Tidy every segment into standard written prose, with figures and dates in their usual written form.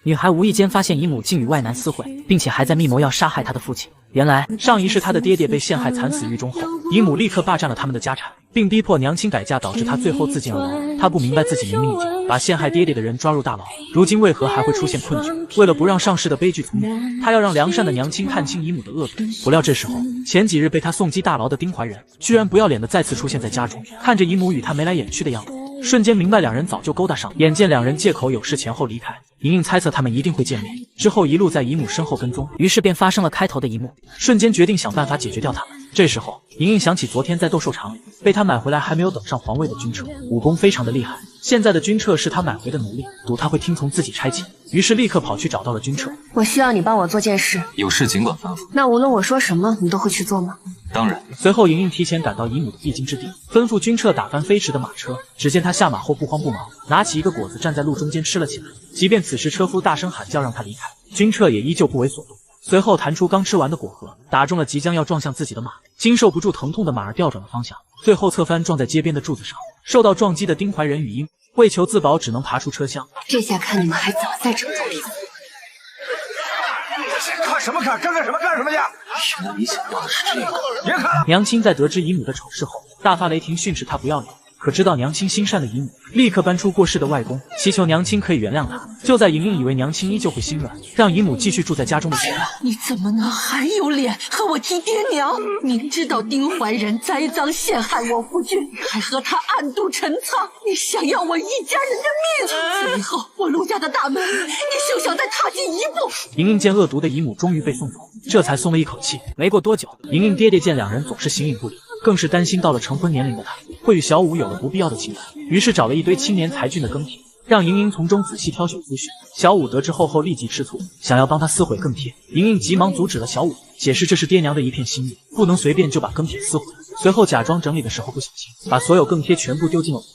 女孩无意间发现姨母竟与外男私会，并且还在密谋要杀害她的父亲。原来上一世她的爹爹被陷害惨死狱中后，姨母立刻霸占了他们的家产，并逼迫娘亲改嫁，导致她最后自尽而亡。她不明白自己明明已经把陷害爹爹的人抓入大牢，如今为何还会出现困局？为了不让上世的悲剧重演，她要让良善的娘亲看清姨母的恶毒。不料这时候，前几日被她送击大牢的丁怀仁居然不要脸的再次出现在家中，看着姨母与他眉来眼去的样子，瞬间明白两人早就勾搭上。眼见两人借口有事前后离开，莹莹猜测他们一定会见面，之后一路在姨母身后跟踪，于是便发生了开头的一幕，瞬间决定想办法解决掉他们。这时候莹莹想起昨天在斗兽场里被他买回来还没有等上皇位的军车，武功非常的厉害，现在的军车是他买回的奴隶，赌他会听从自己差遣，于是立刻跑去找到了军车。我需要你帮我做件事，有事尽管吩咐。那无论我说什么，你都会去做吗？当然。随后莹莹提前赶到姨母的必经之地，吩咐军车打翻飞驰的马车。只见他下马后不慌不忙，拿起一个果子站在路中间吃了起来。即便此时车夫大声喊叫让他离开，军车也依旧不为所动。随后弹出刚吃完的果核，打中了即将要撞向自己的马，经受不住疼痛的马儿调转了方向，最后侧翻撞在街边的柱子上。受到撞击的丁怀仁与英为求自保，只能爬出车厢。这下看你们还怎么再整住彼此。看什么看？干什么干什么去？原来你想要的是这个。别看！娘亲在得知姨母的丑事后，大发雷霆训斥她不要脸。可知道娘亲心善的姨母立刻搬出过世的外公，祈求娘亲可以原谅她。就在莹莹以为娘亲依旧会心软，让姨母继续住在家中的时候，你怎么能还有脸和我提爹娘？明知道丁怀仁栽赃陷害我夫君，还和他暗度陈仓，你想要我一家人的命！以后我陆家的大门，你休想再踏进一步！莹莹见恶毒的姨母终于被送走，这才松了一口气。没过多久，莹莹爹爹见两人总是形影不离，更是担心到了成婚年龄的他会与小五有了不必要的情感，于是找了一堆青年才俊的更帖，让莹莹从中仔细挑选夫婿。小五得知后立即吃醋，想要帮他撕毁更帖。莹莹急忙阻止了小五，解释这是爹娘的一片心意，不能随便就把更帖撕毁。随后假装整理的时候不小心，把所有更帖全部丢进了火盆。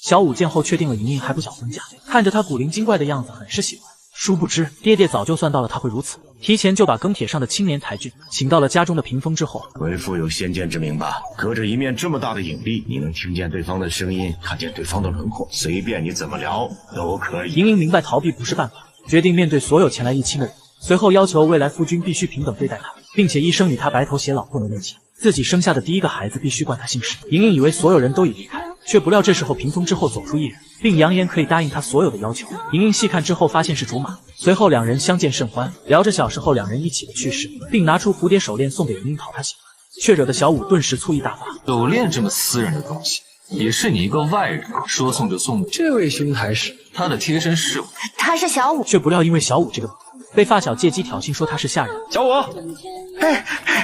小五见后确定了莹莹还不想婚嫁，看着她古灵精怪的样子很是喜欢。殊不知爹爹早就算到了他会如此，提前就把更帖上的青年才俊请到了家中的屏风之后。为父有先见之明吧？隔着一面这么大的影壁，你能听见对方的声音，看见对方的轮廓，随便你怎么聊都可以。莹莹明白逃避不是办法，决定面对所有前来议亲的人，随后要求未来夫君必须平等对待他，并且一生与他白头偕老，不能恋情。自己生下的第一个孩子必须冠他姓氏。莹莹以为所有人都已离开，却不料这时候屏风之后走出一人，并扬言可以答应他所有的要求。莹莹细看之后发现是竹马，随后两人相见甚欢，聊着小时候两人一起的趣事，并拿出蝴蝶手链送给莹莹讨她喜欢，却惹得小五顿时醋意大发。手链这么私人的东西，也是你一个外人说送就送的。这位兄台是他的贴身侍卫，他是小五，却不料因为小五这个被发小借机挑衅说他是下人。小五，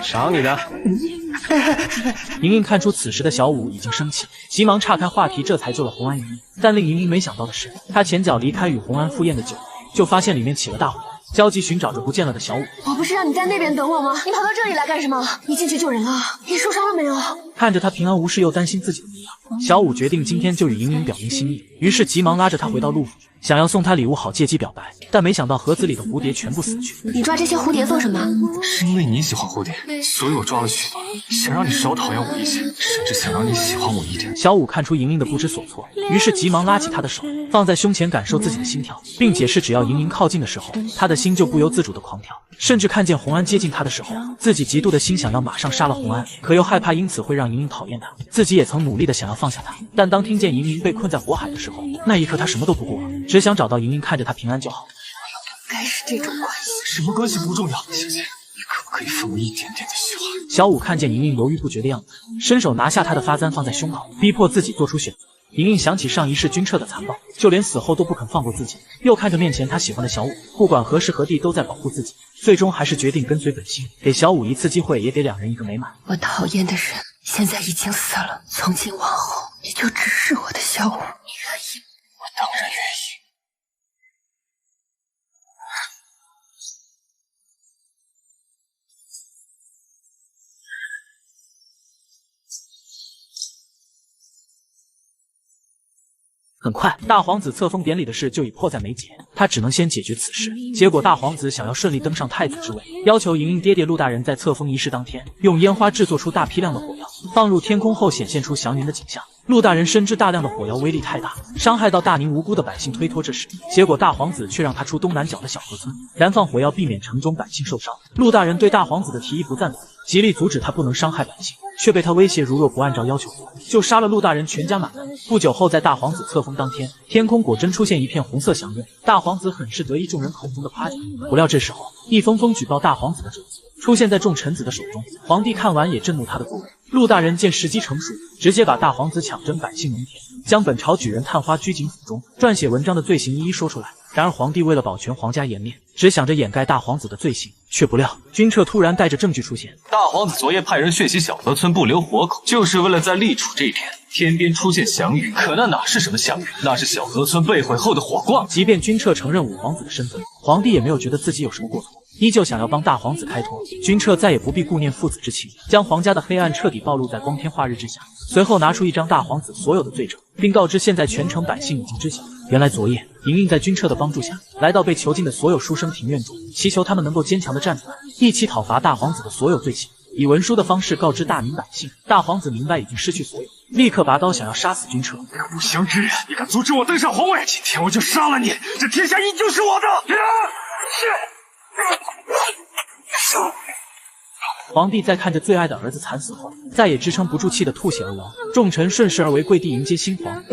赏你的。莹莹看出此时的小五已经生气，急忙岔开话题，这才救了红安一命。但令莹莹没想到的是，她前脚离开与红安赴宴的酒，就发现里面起了大火，焦急寻找着不见了的小五。我不是让你在那边等我吗？你跑到这里来干什么？你进去救人了？你受伤了没有？看着他平安无事又担心自己的模样，小五决定今天就与莹莹表明心意，于是急忙拉着她回到陆府，想要送她礼物好借机表白，但没想到盒子里的蝴蝶全部死去。你抓这些蝴蝶做什么？是因为你喜欢蝴蝶，所以我抓了许多，想让你少讨厌我一些，甚至想让你喜欢我一点。小五看出莹莹的不知所措，于是急忙拉起她的手，放在胸前感受自己的心跳，并解释只要莹莹靠近的时候，她的心就不由自主的狂跳，甚至看见红安接近她的时候，自己极度的心想要马上杀了红安，可又害怕因此会让莹莹讨厌他。自己也曾努力的想要放下他，但当听见莹莹被困在火海的时候，那一刻他什么都不顾了，只想找到莹莹，看着她平安就好。该是这种关系，什么关系不重要，小姐，你可不可以分我一点点的希望？小五看见莹莹犹豫不决的样子，伸手拿下她的发簪放在胸口，逼迫自己做出选择。莹莹想起上一世君彻的残暴，就连死后都不肯放过自己，又看着面前她喜欢的小五，不管何时何地都在保护自己，最终还是决定跟随本心，给小五一次机会，也给两人一个美满。我讨厌的人现在已经死了，从今往后你就只是我的小五。你愿意？我当然愿意。很快，大皇子册封典礼的事就已迫在眉睫，他只能先解决此事。结果大皇子想要顺利登上太子之位，要求莹莹爹爹陆大人在册封仪式当天，用烟花制作出大批量的火药，放入天空后显现出祥云的景象。陆大人深知大量的火药威力太大，伤害到大宁无辜的百姓推脱这事，结果大皇子却让他出东南角的小河村燃放火药，避免城中百姓受伤。陆大人对大皇子的提议不赞同，极力阻止他不能伤害百姓，却被他威胁，如若不按照要求做，就杀了陆大人全家满门。不久后，在大皇子册封当天，天空果真出现一片红色祥瑞，大皇子很是得意，众人口中的夸奖。不料这时候，一封封举报大皇子的折子出现在众臣子的手中，皇帝看完也震怒他的作为。陆大人见时机成熟，直接把大皇子抢征百姓农田，将本朝举人探花拘禁府中，撰写文章的罪行一一说出来。然而皇帝为了保全皇家颜面，只想着掩盖大皇子的罪行，却不料君彻突然带着证据出现。大皇子昨夜派人血洗小河村，不留活口，就是为了在立储这天天边出现祥雨。可那哪是什么祥雨，那是小河村被毁后的火光。即便君彻承认五皇子的身份，皇帝也没有觉得自己有什么过错，依旧想要帮大皇子开脱。君彻再也不必顾念父子之情，将皇家的黑暗彻底暴露在光天化日之下。随后拿出一张大皇子所有的罪证，并告知现在全城百姓已经知晓。原来昨夜莹莹在君彻的帮助下，来到被囚禁的所有书生庭院中，祈求他们能够坚强地站出来，一起讨伐大皇子的所有罪行，以文书的方式告知大明百姓。大皇子明白已经失去所有，立刻拔刀想要杀死君彻。不祥之人，你敢阻止我登上皇位，今天我就杀了你，这天下依旧是我的。皇帝在看着最爱的儿子惨死后，再也支撑不住，气得吐血而亡。众臣顺势而为，跪地迎接新皇。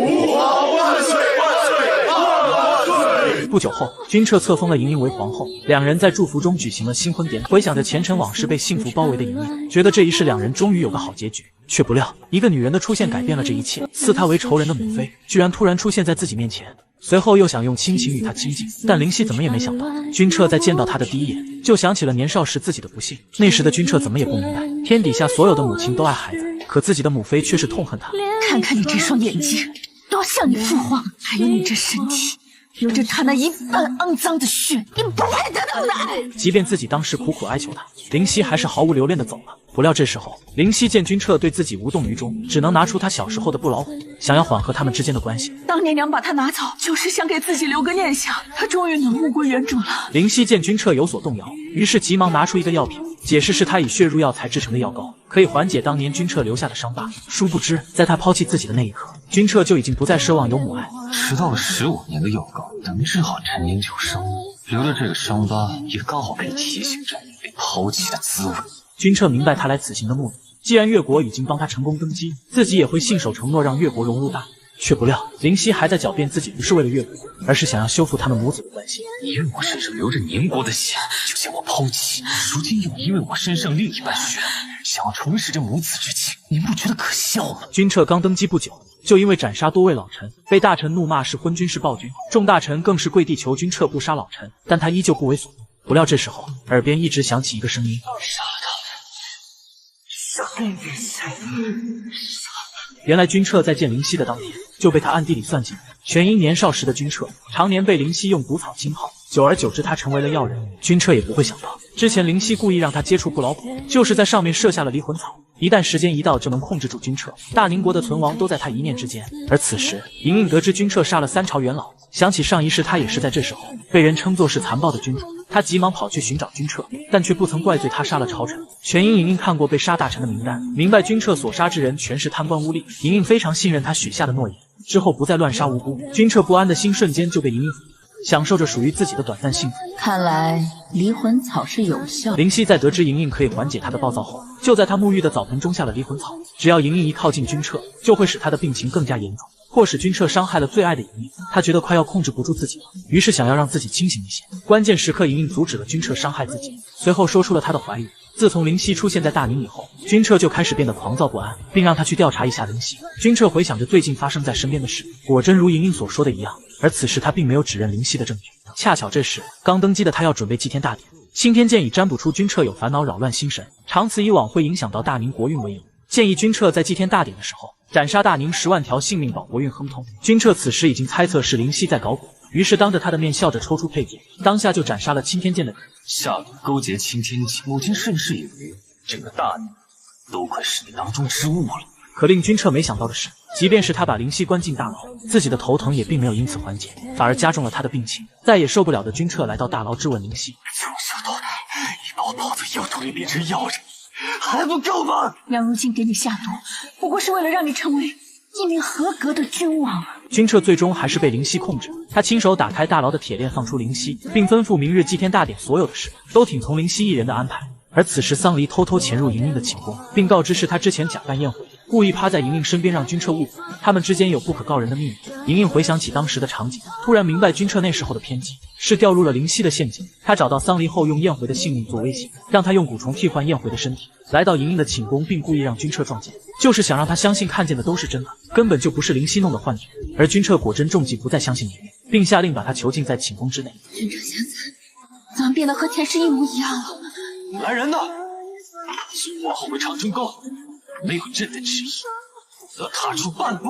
不久后，君彻册封了莹莹为皇后，两人在祝福中举行了新婚典礼。回想着前尘往事，被幸福包围的莹莹，觉得这一世两人终于有个好结局。却不料，一个女人的出现改变了这一切。视他为仇人的母妃，居然突然出现在自己面前。随后又想用亲情与他亲近，但灵犀怎么也没想到，君彻在见到他的第一眼，就想起了年少时自己的不幸。那时的君彻怎么也不明白，天底下所有的母亲都爱孩子，可自己的母妃却是痛恨他。看看你这双眼睛，多像你父皇，还有你这身体，有着他那一半肮脏的血，你不配得到的爱。即便自己当时苦苦哀求他，灵犀还是毫无留恋的走了。不料这时候，灵犀见君彻对自己无动于衷，只能拿出他小时候的布老虎，想要缓和他们之间的关系。当年娘把他拿走，就是想给自己留个念想，他终于能物归原主了。灵犀见君彻有所动摇，于是急忙拿出一个药品，解释是他以血入药才制成的药膏，可以缓解当年君彻留下的伤疤。殊不知，在他抛弃自己的那一刻，君彻就已经不再奢望有母爱。迟到了15年的药膏，能治好陈年旧伤，留了这个伤疤，也刚好可以提醒着你被抛弃的滋味。君彻明白他来此行的目的，既然越国已经帮他成功登基，自己也会信守承诺，让越国融入大明。却不料灵犀还在狡辩自己不是为了越国，而是想要修复他们母子的关系。因为我身上流着宁国的血，就将我抛弃，如今又因为我身上另一半血，想要重拾这母子之情，您不觉得可笑吗？君彻刚登基不久，就因为斩杀多位老臣，被大臣怒骂是昏君是暴君，众大臣更是跪地求君彻不杀老臣，但他依旧不为所动。不料这时候，耳边一直响起一个声音：杀了他。原来君彻在见灵犀的当天就被他暗地里算计了，全因年少时的君彻常年被灵犀用毒草浸泡，久而久之他成为了药人。君彻也不会想到，之前灵犀故意让他接触不老虎，就是在上面设下了离魂草，一旦时间一到就能控制住君彻，大宁国的存亡都在他一念之间。而此时莹莹得知君彻杀了3朝元老，想起上一世他也是在这时候被人称作是残暴的君主，他急忙跑去寻找君彻，但却不曾怪罪他杀了朝臣，全因莹莹看过被杀大臣的名单，明白君彻所杀之人全是贪官污吏。莹莹非常信任他许下的诺言，之后不再乱杀无辜。君彻不安的心瞬间就被莹莹抚摸，享受着属于自己的短暂幸福。看来离魂草是有效。灵犀在得知莹莹可以缓解他的暴躁后，就在他沐浴的澡盆中下了离魂草，只要莹莹一靠近君彻，就会使他的病情更加严重，迫使君彻伤害了最爱的莹莹。他觉得快要控制不住自己了，于是想要让自己清醒一些。关键时刻，莹莹阻止了君彻伤害自己，随后说出了他的怀疑。自从灵犀出现在大宁以后，君彻就开始变得狂躁不安，并让他去调查一下灵犀。君彻回想着最近发生在身边的事，果真如莹莹所说的一样，而此时他并没有指认灵犀的证据。恰巧这时刚登基的他要准备祭天大典，青天剑已占卜出君彻有烦恼扰乱心神，长此以往会影响到大宁国运为由，建议君彻在祭天大典的时候斩杀大宁10万条性命，保国运亨通。君彻此时已经猜测是灵犀在搞鬼，于是当着他的面笑着抽出佩剑，当下就斩杀了青天剑的人。下毒勾结青天剑，母亲甚是有余，整个大宁都快是你囊中之物了。可令君彻没想到的是，即便是他把灵犀关进大牢，自己的头疼也并没有因此缓解，反而加重了他的病情。再也受不了的君彻来到大牢质问灵犀：从小到大，你把我泡在药桶里变成药人，还不够吗？娘如今给你下毒，不过是为了让你成为一名合格的君王。君彻最终还是被灵犀控制，他亲手打开大牢的铁链，放出灵犀，并吩咐明日祭天大典所有的事都听从灵犀一人的安排。而此时，桑离偷偷潜入莹莹的寝宫，并告知是他之前假扮宴会，故意趴在莹莹身边，让君彻误会他们之间有不可告人的秘密。莹莹回想起当时的场景，突然明白君彻那时候的偏激是掉入了灵犀的陷阱。他找到桑离后，用燕回的性命做威胁，让他用蛊虫替换燕回的身体，来到莹莹的寝宫，并故意让君彻撞见，就是想让他相信看见的都是真的，根本就不是灵犀弄的幻觉。而君彻果真中计，不再相信莹莹，并下令把他囚禁在寝宫之内。君彻现在怎么变得和前世一模一样了？来人呐！从我后会长征高，没有朕的旨意，不得踏出半步。